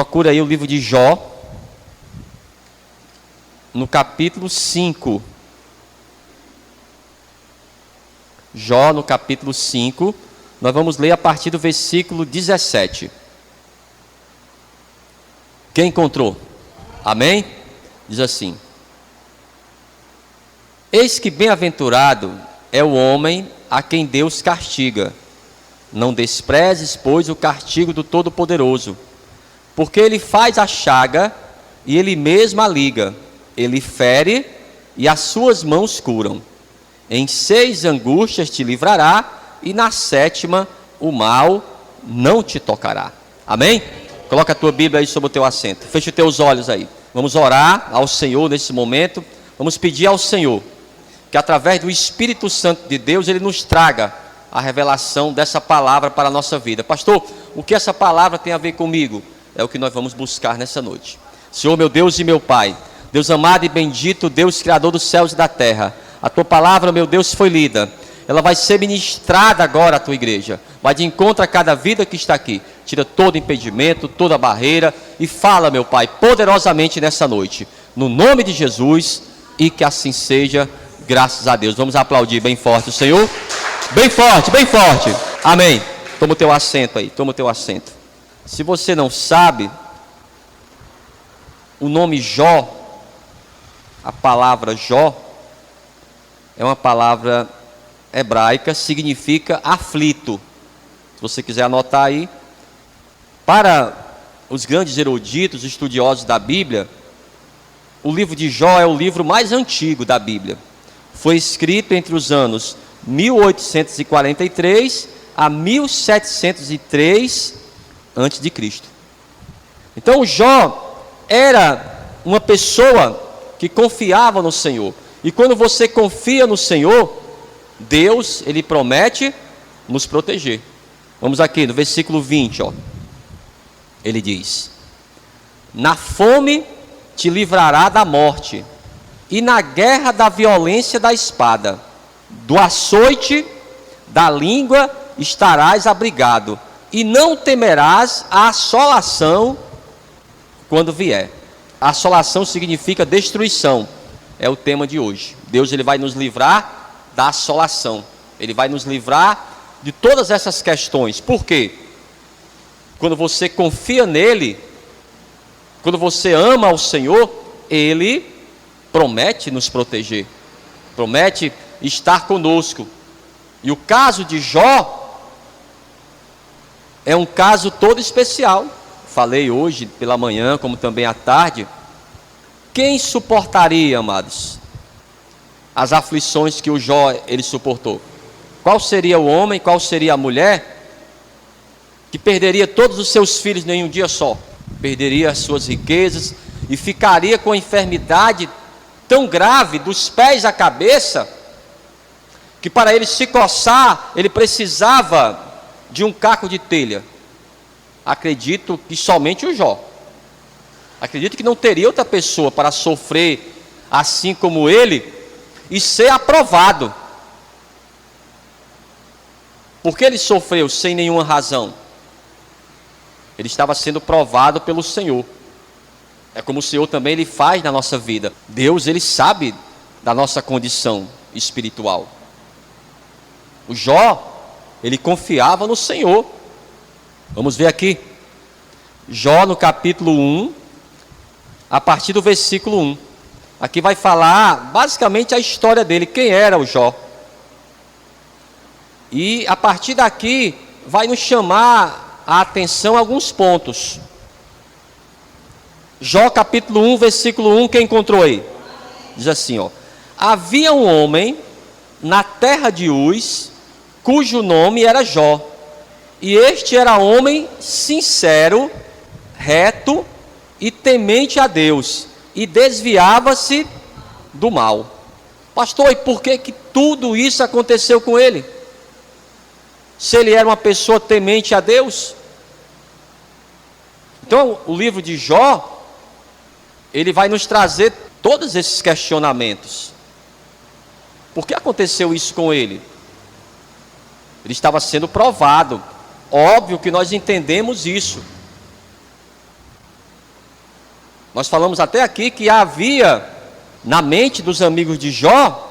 Procura aí o livro de Jó, no capítulo 5. Jó, no capítulo 5, nós vamos ler a partir do versículo 17. Quem encontrou? Amém? Diz assim: Eis que bem-aventurado é o homem a quem Deus castiga. Não desprezes, pois, o castigo do Todo-Poderoso, porque ele faz a chaga e ele mesmo a liga. Ele fere e as suas mãos curam. Em 6 angústias te livrará, e na 7ª o mal não te tocará. Amém? Coloca a tua Bíblia aí sobre o teu assento. Fecha os teus olhos aí. Vamos orar ao Senhor nesse momento. Vamos pedir ao Senhor que através do Espírito Santo de Deus, Ele nos traga a revelação dessa palavra para a nossa vida. Pastor, o que essa palavra tem a ver comigo? É o que nós vamos buscar nessa noite. Senhor, meu Deus e meu Pai, Deus amado e bendito, Deus Criador dos céus e da terra, a Tua palavra, meu Deus, foi lida. Ela vai ser ministrada agora à Tua igreja. Vai de encontro a cada vida que está aqui. Tira todo impedimento, toda barreira e fala, meu Pai, poderosamente nessa noite. No nome de Jesus, e que assim seja, graças a Deus. Vamos aplaudir bem forte o Senhor. Bem forte, bem forte. Amém. Toma o teu assento aí, toma o teu assento. Se você não sabe, o nome Jó, a palavra Jó, é uma palavra hebraica, significa aflito. Se você quiser anotar aí. Para os grandes eruditos, estudiosos da Bíblia, o livro de Jó é o livro mais antigo da Bíblia. Foi escrito entre os anos 1843 a 1703 a.C. Então Jó era uma pessoa que confiava no Senhor. E quando você confia no Senhor, Deus, Ele promete nos proteger. Vamos aqui no versículo 20, ó. Ele diz: Na fome te livrará da morte, e na guerra da violência da espada, do açoite da língua estarás abrigado, e não temerás a assolação quando vier. A assolação significa destruição, é o tema de hoje. Deus, Ele vai nos livrar da assolação, Ele vai nos livrar de todas essas questões. Por quê? Quando você confia nele, quando você ama ao Senhor, Ele promete nos proteger, promete estar conosco. E o caso de Jó é um caso todo especial. Falei hoje pela manhã, como também à tarde. Quem suportaria, amados, as aflições que o Jó ele suportou? Qual seria o homem, qual seria a mulher que perderia todos os seus filhos em um dia só? Perderia as suas riquezas e ficaria com a enfermidade tão grave dos pés à cabeça, que para ele se coçar, ele precisava de um caco de telha. Acredito que somente o Jó. Acredito que não teria outra pessoa para sofrer assim como ele e ser aprovado. Porque ele sofreu sem nenhuma razão. Ele estava sendo provado pelo Senhor. É como o Senhor também ele faz na nossa vida. Deus, Ele sabe da nossa condição espiritual. O Jó, ele confiava no Senhor. Vamos ver aqui. Jó no capítulo 1, a partir do versículo 1. Aqui vai falar basicamente a história dele, quem era o Jó. E a partir daqui vai nos chamar a atenção a alguns pontos. Jó capítulo 1, versículo 1, quem encontrou aí? Diz assim, ó: Havia um homem na terra de Uz, cujo nome era Jó, e este era homem sincero, reto e temente a Deus, e desviava-se do mal. Pastor, e por que tudo isso aconteceu com ele? Se ele era uma pessoa temente a Deus? Então, o livro de Jó, ele vai nos trazer todos esses questionamentos. Por que aconteceu isso com ele? Ele estava sendo provado. Óbvio que nós entendemos isso. Nós falamos até aqui que havia na mente dos amigos de Jó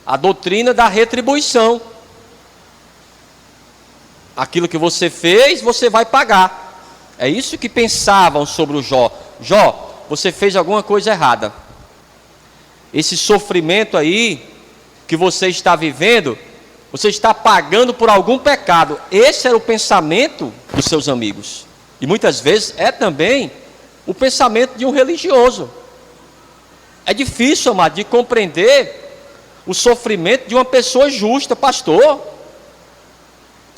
a doutrina da retribuição. Aquilo que você fez, você vai pagar. É isso que pensavam sobre o Jó. Jó, você fez alguma coisa errada. Esse sofrimento aí que você está vivendo, você está pagando por algum pecado. Esse era o pensamento dos seus amigos. E muitas vezes é também o pensamento de um religioso. É difícil, amado, de compreender o sofrimento de uma pessoa justa. Pastor,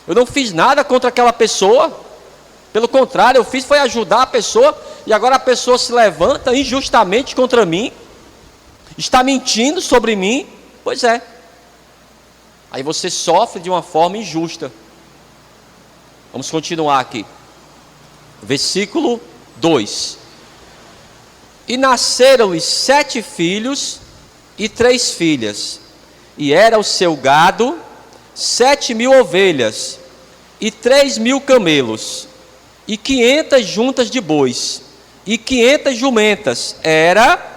eu não fiz nada contra aquela pessoa. Pelo contrário, eu fiz foi ajudar a pessoa, e agora a pessoa se levanta injustamente contra mim, está mentindo sobre mim. Pois é. Aí você sofre de uma forma injusta. Vamos continuar aqui. Versículo 2. E nasceram-lhe 7 filhos e 3 filhas, e era o seu gado 7.000 ovelhas, e 3.000 camelos, e 500 juntas de bois, e 500 jumentas. Era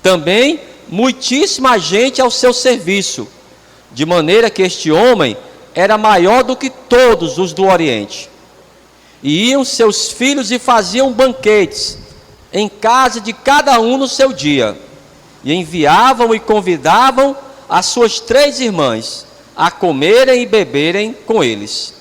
também muitíssima gente ao seu serviço, de maneira que este homem era maior do que todos os do Oriente. E iam seus filhos e faziam banquetes em casa de cada um no seu dia, e enviavam e convidavam as suas 3 irmãs a comerem e beberem com eles.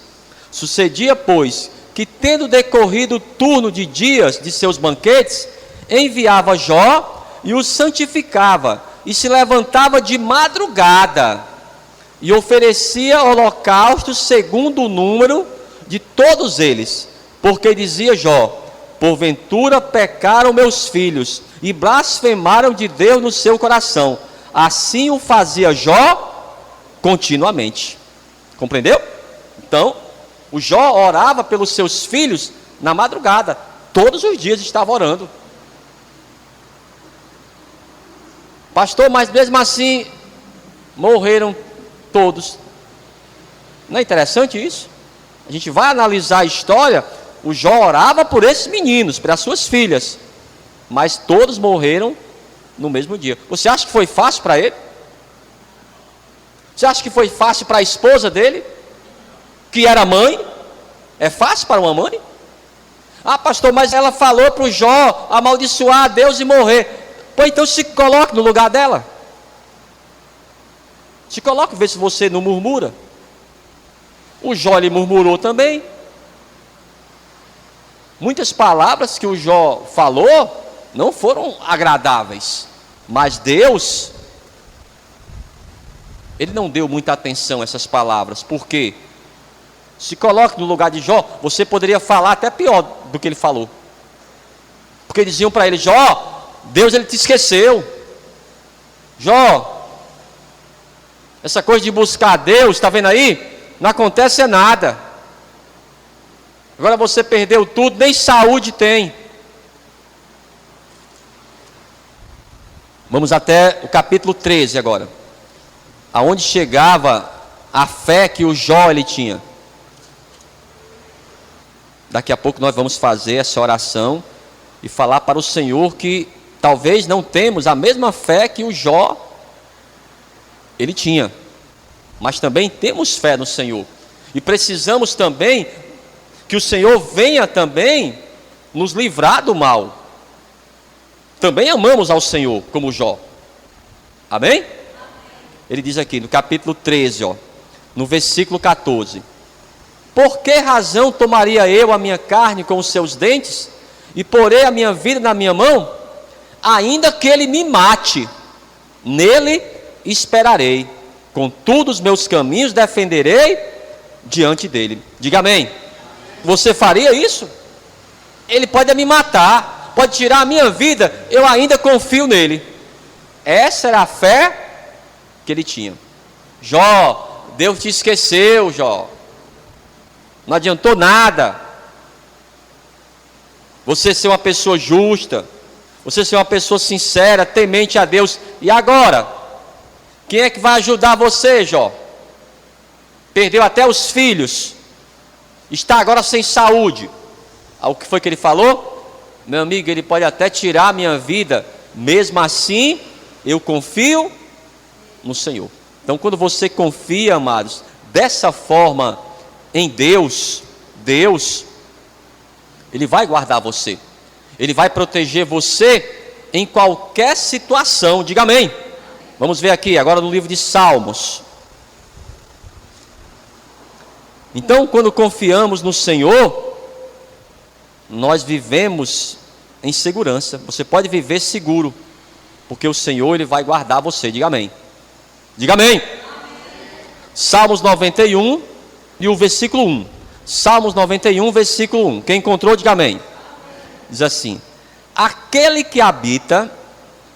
Sucedia, pois, que tendo decorrido o turno de dias de seus banquetes, enviava Jó e os santificava, e se levantava de madrugada, e oferecia holocaustos segundo o número de todos eles, porque dizia Jó: porventura pecaram meus filhos, e blasfemaram de Deus no seu coração. Assim o fazia Jó continuamente. Compreendeu? Então, o Jó orava pelos seus filhos na madrugada, todos os dias estava orando. Pastor, mas mesmo assim morreram todos. Não é interessante isso? A gente vai analisar a história. O Jó orava por esses meninos, pelas suas filhas, mas todos morreram no mesmo dia. Você acha que foi fácil para ele? Você acha que foi fácil para a esposa dele, que era mãe? É fácil para uma mãe? Ah, pastor, mas ela falou para o Jó amaldiçoar a Deus e morrer. Pô, então se coloque no lugar dela. Se coloque, vê se você não murmura. O Jó, ele murmurou também. Muitas palavras que o Jó falou não foram agradáveis, mas Deus, ele não deu muita atenção a essas palavras. Por quê? Se coloque no lugar de Jó, você poderia falar até pior do que ele falou. Porque diziam para ele: Jó, Deus, ele te esqueceu. Jó, essa coisa de buscar a Deus, está vendo aí? Não acontece nada. Agora você perdeu tudo, nem saúde tem. Vamos até o capítulo 13 agora, aonde chegava a fé que o Jó ele tinha. Daqui a pouco nós vamos fazer essa oração e falar para o Senhor que talvez não temos a mesma fé que o Jó ele tinha, mas também temos fé no Senhor, e precisamos também que o Senhor venha também nos livrar do mal. Também amamos ao Senhor como Jó. Amém? Ele diz aqui no capítulo 13, no versículo 14: por que razão tomaria eu a minha carne com os seus dentes, e porei a minha vida na minha mão? Ainda que ele me mate, nele esperarei, contudo os meus caminhos defenderei diante dele. Diga amém. Você faria isso? Ele pode me matar, pode tirar a minha vida, eu ainda confio nele. Essa era a fé que ele tinha. Jó, Deus te esqueceu, Jó. Não adiantou nada você ser uma pessoa justa, você ser uma pessoa sincera, temente a Deus. E agora? Quem é que vai ajudar você, Jó? Perdeu até os filhos, está agora sem saúde. O que foi que ele falou? Meu amigo, ele pode até tirar a minha vida, mesmo assim, eu confio no Senhor. Então, quando você confia, amados, dessa forma em Deus, Ele vai guardar você. Ele vai proteger você em qualquer situação. Diga amém. Vamos ver aqui, agora no livro de Salmos. Então, quando confiamos no Senhor, nós vivemos em segurança. Você pode viver seguro, porque o Senhor, Ele vai guardar você. Diga amém. Diga amém. Salmos 91 e o versículo 1. Salmos 91, versículo 1. Quem encontrou, diga amém. Diz assim: aquele que habita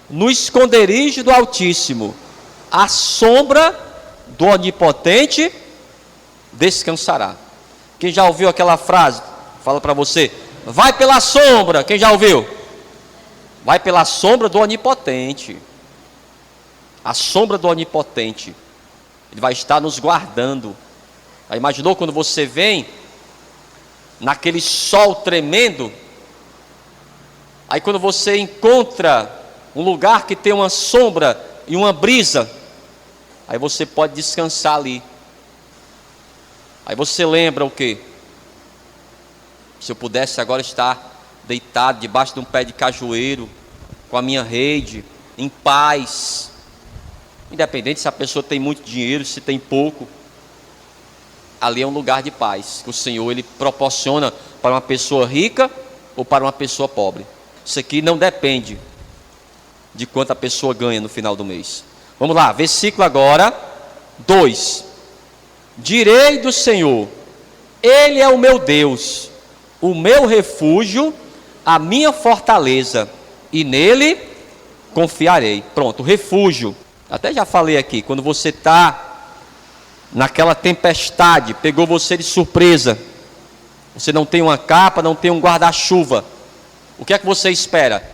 no esconderijo do Altíssimo, à sombra do Onipotente descansará. Quem já ouviu aquela frase? Fala para você: vai pela sombra. Quem já ouviu? Vai pela sombra do Onipotente. A sombra do Onipotente. Ele vai estar nos guardando. Já imaginou quando você vem naquele sol tremendo? Aí quando você encontra um lugar que tem uma sombra e uma brisa, aí você pode descansar ali. Aí você lembra o quê? Se eu pudesse agora estar deitado debaixo de um pé de cajueiro, com a minha rede, em paz, independente se a pessoa tem muito dinheiro, se tem pouco, ali é um lugar de paz, que o Senhor, Ele proporciona para uma pessoa rica ou para uma pessoa pobre. Isso aqui não depende de quanto a pessoa ganha no final do mês. Vamos lá, versículo agora 2. Direi do Senhor, Ele é o meu Deus, o meu refúgio, a minha fortaleza, e nele confiarei. Pronto, refúgio. Até já falei aqui, quando você está naquela tempestade, pegou você de surpresa, você não tem uma capa, não tem um guarda-chuva, o que é que você espera?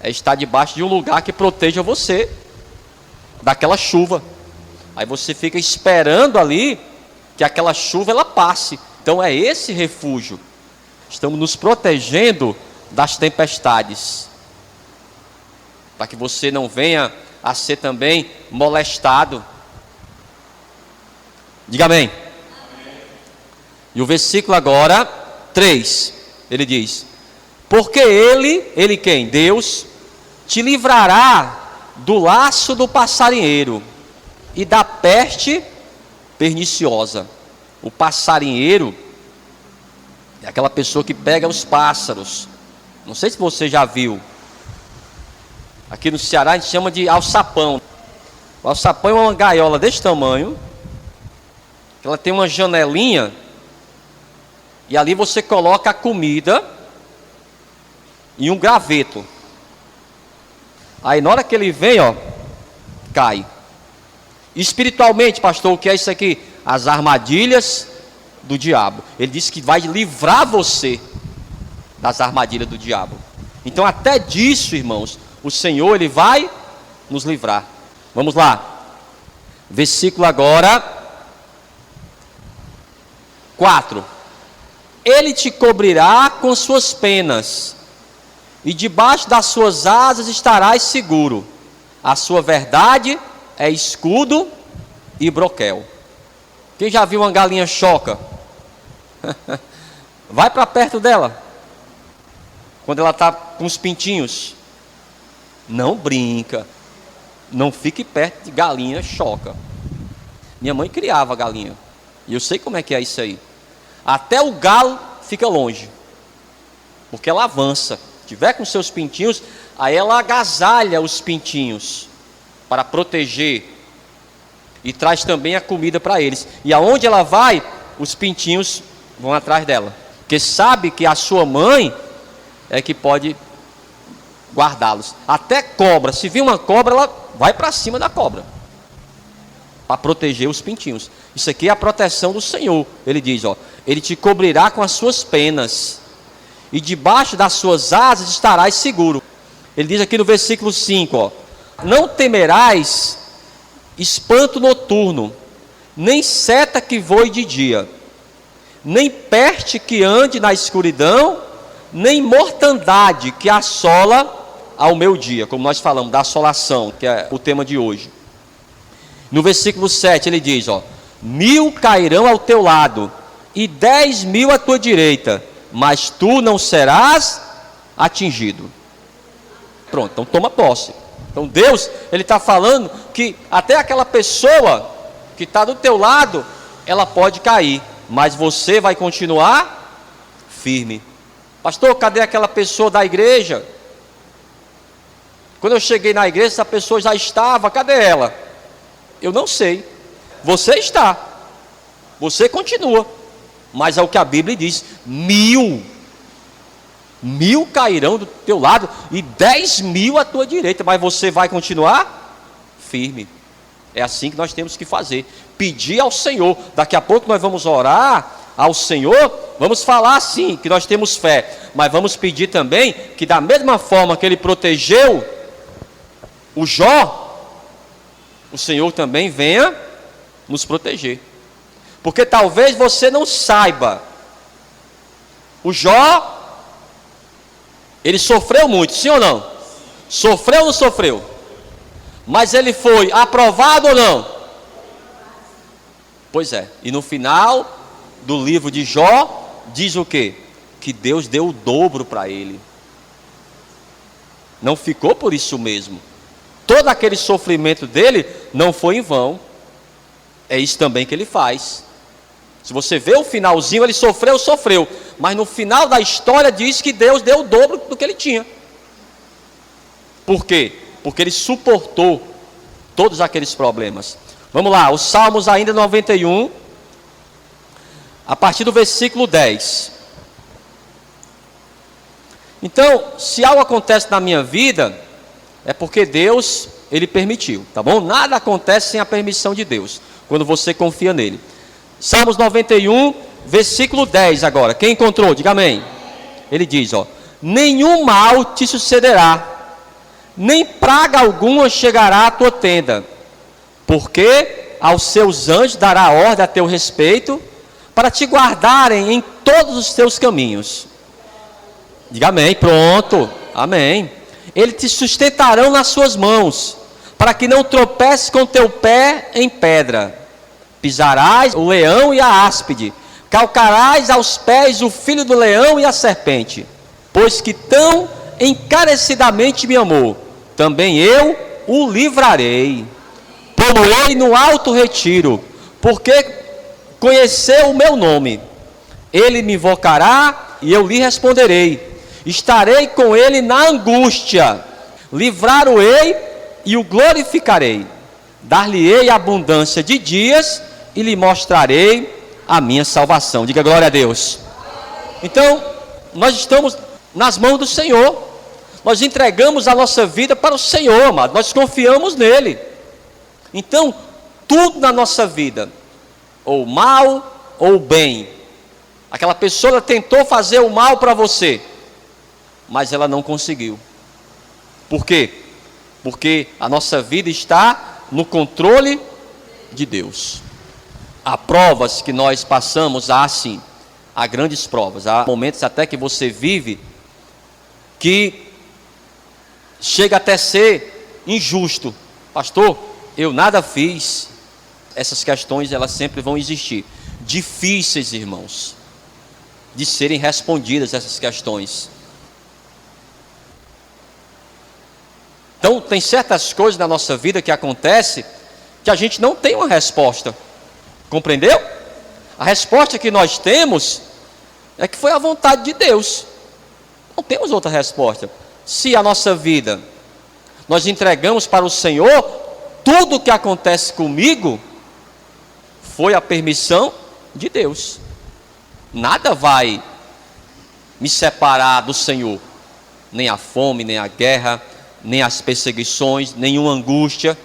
É estar debaixo de um lugar que proteja você daquela chuva. Aí você fica esperando ali que aquela chuva ela passe. Então é esse refúgio. Estamos nos protegendo das tempestades, para que você não venha a ser também molestado. Diga amém. E o versículo agora 3, ele diz: porque ele quem? Deus, te livrará do laço do passarinheiro e da peste perniciosa. O passarinheiro é aquela pessoa que pega os pássaros. Não sei se você já viu. Aqui no Ceará a gente chama de alçapão. O alçapão é uma gaiola desse tamanho, ela tem uma janelinha, e ali você coloca a comida e um graveto. Aí na hora que ele vem, ó, cai. Espiritualmente, pastor, o que é isso aqui? As armadilhas do diabo. Ele disse que vai livrar você das armadilhas do diabo. Então até disso, irmãos, o Senhor, Ele vai nos livrar. Vamos lá. Versículo agora 4. Ele te cobrirá com suas penas, e debaixo das suas asas estarás seguro. A sua verdade é escudo e broquel. Quem já viu uma galinha choca? Vai para perto dela, quando ela está com os pintinhos. Não brinca. Não fique perto de galinha choca. Minha mãe criava galinha, e eu sei como é que é isso aí. Até o galo fica longe, porque ela avança. Se tiver com seus pintinhos, aí ela agasalha os pintinhos para proteger, e traz também a comida para eles. E aonde ela vai, os pintinhos vão atrás dela, porque sabe que a sua mãe é que pode guardá-los. Até cobra, se vir uma cobra, ela vai para cima da cobra, para proteger os pintinhos. Isso aqui é a proteção do Senhor. Ele diz, ó, Ele te cobrirá com as suas penas, e debaixo das suas asas estarás seguro. Ele diz aqui no versículo 5, ó, não temerás espanto noturno, nem seta que voe de dia, nem peste que ande na escuridão, nem mortandade que assola ao meu dia, como nós falamos, da assolação, que é o tema de hoje. No versículo 7 ele diz, 1000 cairão ao teu lado, e 10.000 à tua direita, mas tu não serás atingido. Pronto, então toma posse. Então Deus, Ele está falando que até aquela pessoa que está do teu lado, ela pode cair, mas você vai continuar firme. Pastor, cadê aquela pessoa da igreja? Quando eu cheguei na igreja, essa pessoa já estava, cadê ela? Eu não sei. Você está, você continua, mas é o que a Bíblia diz, 1000 cairão do teu lado e 10.000 à tua direita, mas você vai continuar firme. É assim que nós temos que fazer, pedir ao Senhor. Daqui a pouco nós vamos orar ao Senhor, vamos falar assim, que nós temos fé, mas vamos pedir também que da mesma forma que Ele protegeu o Jó, o Senhor também venha nos proteger. Porque talvez você não saiba, o Jó, ele sofreu muito, sim ou não? Sofreu ou não sofreu? Mas ele foi aprovado ou não? Pois é, e no final do livro de Jó, diz o quê? Que Deus deu o dobro para ele. Não ficou por isso mesmo. Todo aquele sofrimento dele não foi em vão. É isso também que ele faz. Se você vê o finalzinho, ele sofreu, mas no final da história diz que Deus deu o dobro do que ele tinha. Por quê? Porque ele suportou todos aqueles problemas. Vamos lá, os Salmos ainda 91, a partir do versículo 10. Então, se algo acontece na minha vida, é porque Deus, Ele permitiu, tá bom? Nada acontece sem a permissão de Deus, quando você confia nele. Salmos 91, versículo 10 agora. Quem encontrou? Diga amém. Ele diz, nenhum mal te sucederá, nem praga alguma chegará à tua tenda, porque aos seus anjos dará ordem a teu respeito, para te guardarem em todos os teus caminhos. Diga amém, pronto, amém. Eles te sustentarão nas suas mãos, para que não tropeces com teu pé em pedra. Pisarás o leão e a áspide, calcarás aos pés o filho do leão e a serpente. Pois que tão encarecidamente me amou, também eu o livrarei. Pô-lo-ei no alto retiro, porque conheceu o meu nome. Ele me invocará e eu lhe responderei. Estarei com ele na angústia, livrar-o-ei e o glorificarei. Dar-lhe-ei abundância de dias e lhe mostrarei a minha salvação. Diga glória a Deus. Então, nós estamos nas mãos do Senhor. Nós entregamos a nossa vida para o Senhor, amado. Nós confiamos nele. Então, tudo na nossa vida, ou mal ou bem. Aquela pessoa tentou fazer o mal para você, mas ela não conseguiu. Por quê? Porque a nossa vida está no controle de Deus. Há provas que nós passamos, sim, há grandes provas, há momentos até que você vive que chega até ser injusto. Pastor, eu nada fiz. Essas questões, elas sempre vão existir. Difíceis, irmãos, de serem respondidas essas questões. Então, tem certas coisas na nossa vida que acontecem que a gente não tem uma resposta. Compreendeu? A resposta que nós temos é que foi a vontade de Deus. Não temos outra resposta. Se a nossa vida nós entregamos para o Senhor, tudo o que acontece comigo foi a permissão de Deus. Nada vai me separar do Senhor. Nem a fome, nem a guerra, nem as perseguições, nenhuma angústia.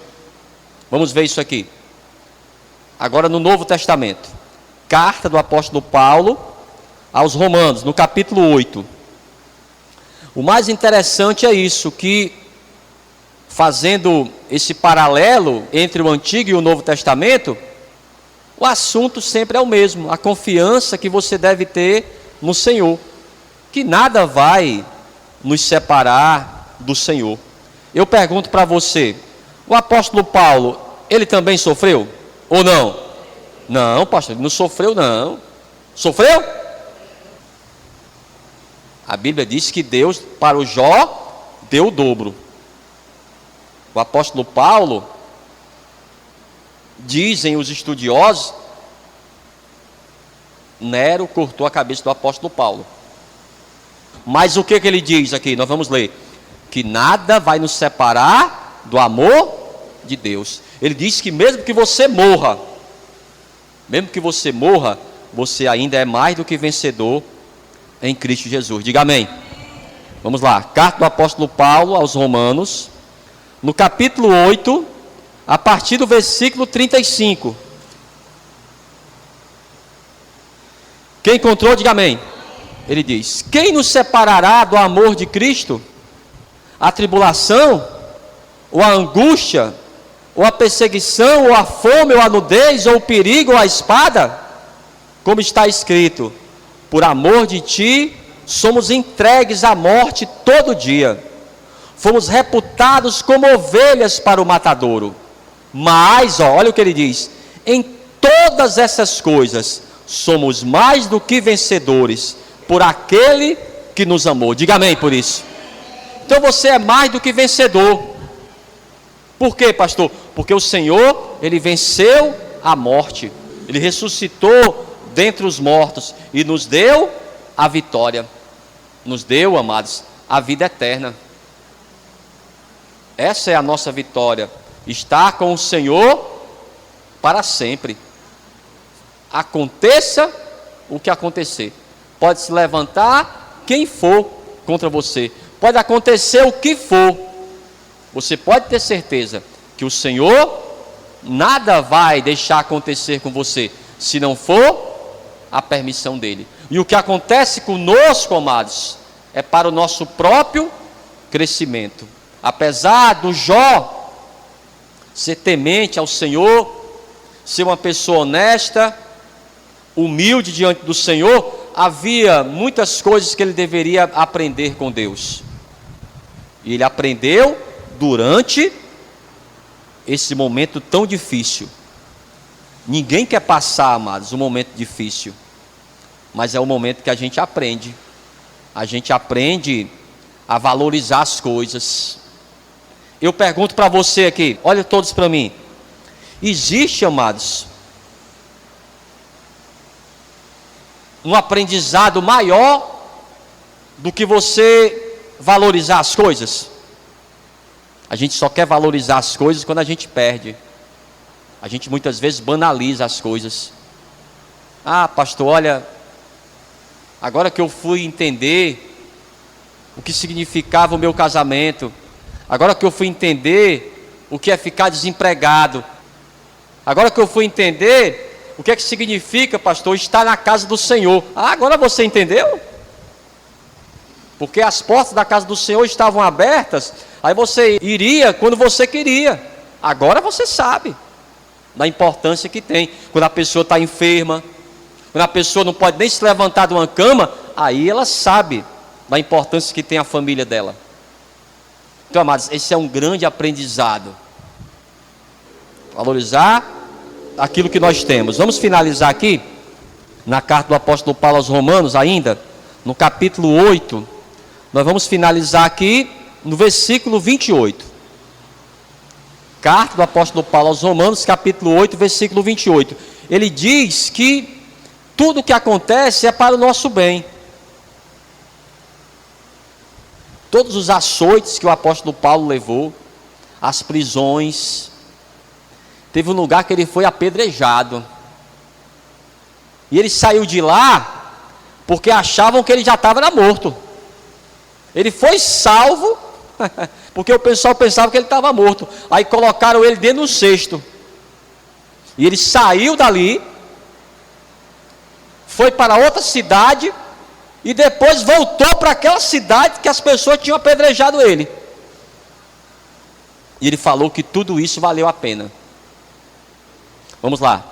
Vamos ver isso aqui. Agora no Novo Testamento. Carta do apóstolo Paulo aos Romanos, no capítulo 8. O mais interessante é isso, que fazendo esse paralelo entre o Antigo e o Novo Testamento, o assunto sempre é o mesmo, a confiança que você deve ter no Senhor. que nada vai nos separar do Senhor. Eu pergunto para você, o apóstolo Paulo, ele também sofreu? Ou não? Não, pastor, ele não sofreu não. Sofreu? A Bíblia diz que Deus, para o Jó, deu o dobro. O apóstolo Paulo, dizem os estudiosos, Nero cortou a cabeça do apóstolo Paulo. Mas o que ele diz aqui? Nós vamos ler. Que nada vai nos separar do amor de Deus. Ele diz que mesmo que você morra, você ainda é mais do que vencedor em Cristo Jesus. Diga amém. Vamos lá. Carta do apóstolo Paulo aos Romanos, no capítulo 8, a partir do versículo 35. Quem encontrou, diga amém. Ele diz: quem nos separará do amor de Cristo? A tribulação, ou a angústia, ou a perseguição, ou a fome, ou a nudez, ou o perigo, ou a espada? Como está escrito: por amor de ti, somos entregues à morte todo dia. Fomos reputados como ovelhas para o matadouro. Mas, olha o que ele diz: em todas essas coisas, somos mais do que vencedores, por aquele que nos amou. Diga amém por isso. Então você é mais do que vencedor. Por quê, pastor? Porque o Senhor, Ele venceu a morte. Ele ressuscitou dentre os mortos e nos deu a vitória. Nos deu, amados, a vida eterna. Essa é a nossa vitória. Estar com o Senhor para sempre. Aconteça o que acontecer. Pode se levantar quem for contra você. Pode acontecer o que for. Você pode ter certeza que o Senhor nada vai deixar acontecer com você, se não for a permissão dEle. E o que acontece conosco, amados, é para o nosso próprio crescimento. Apesar do Jó ser temente ao Senhor, ser uma pessoa honesta, humilde diante do Senhor, havia muitas coisas que ele deveria aprender com Deus. E ele aprendeu durante esse momento tão difícil. Ninguém quer passar, amados, um momento difícil. Mas é o momento que a gente aprende. A gente aprende a valorizar as coisas. Eu pergunto para você aqui, olha todos para mim. Existe, amados, um aprendizado maior do que você valorizar as coisas? A gente só quer valorizar as coisas quando a gente perde. A gente muitas vezes banaliza as coisas. Ah, pastor, olha, agora que eu fui entender o que significava o meu casamento, agora que eu fui entender o que é ficar desempregado, agora que eu fui entender o que é que significa, pastor, estar na casa do Senhor. Ah, agora você entendeu? Porque as portas da casa do Senhor estavam abertas, aí você iria quando você queria. Agora você sabe da importância que tem. Quando a pessoa está enferma, quando a pessoa não pode nem se levantar de uma cama, aí ela sabe da importância que tem a família dela. Então, amados, esse é um grande aprendizado. Valorizar aquilo que nós temos. Vamos finalizar aqui, na carta do apóstolo Paulo aos Romanos ainda, no capítulo 8, nós vamos finalizar aqui no versículo 28. Carta do apóstolo Paulo aos Romanos, capítulo 8, versículo 28. Ele diz que tudo o que acontece é para o nosso bem. Todos os açoites que o apóstolo Paulo levou, as prisões, teve um lugar que ele foi apedrejado. E ele saiu de lá porque achavam que ele já estava morto. Ele foi salvo porque o pessoal pensava que ele estava morto. Aí colocaram ele dentro do cesto. E ele saiu dali, foi para outra cidade e depois voltou para aquela cidade que as pessoas tinham apedrejado ele. E ele falou que tudo isso valeu a pena. Vamos lá.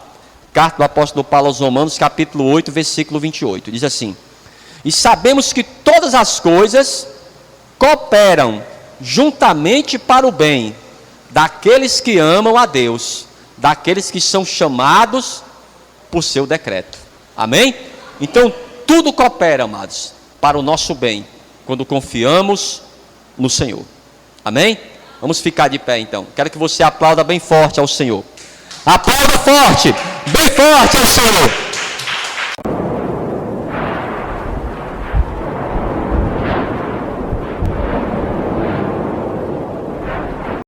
Carta do apóstolo Paulo aos Romanos, capítulo 8, versículo 28. Diz assim: E sabemos que todas as coisas cooperam juntamente para o bem daqueles que amam a Deus, daqueles que são chamados por seu decreto. Amém? Então, tudo coopera, amados, para o nosso bem, quando confiamos no Senhor. Amém? Vamos ficar de pé, então. Quero que você aplauda bem forte ao Senhor. Aplauda forte, bem forte ao Senhor.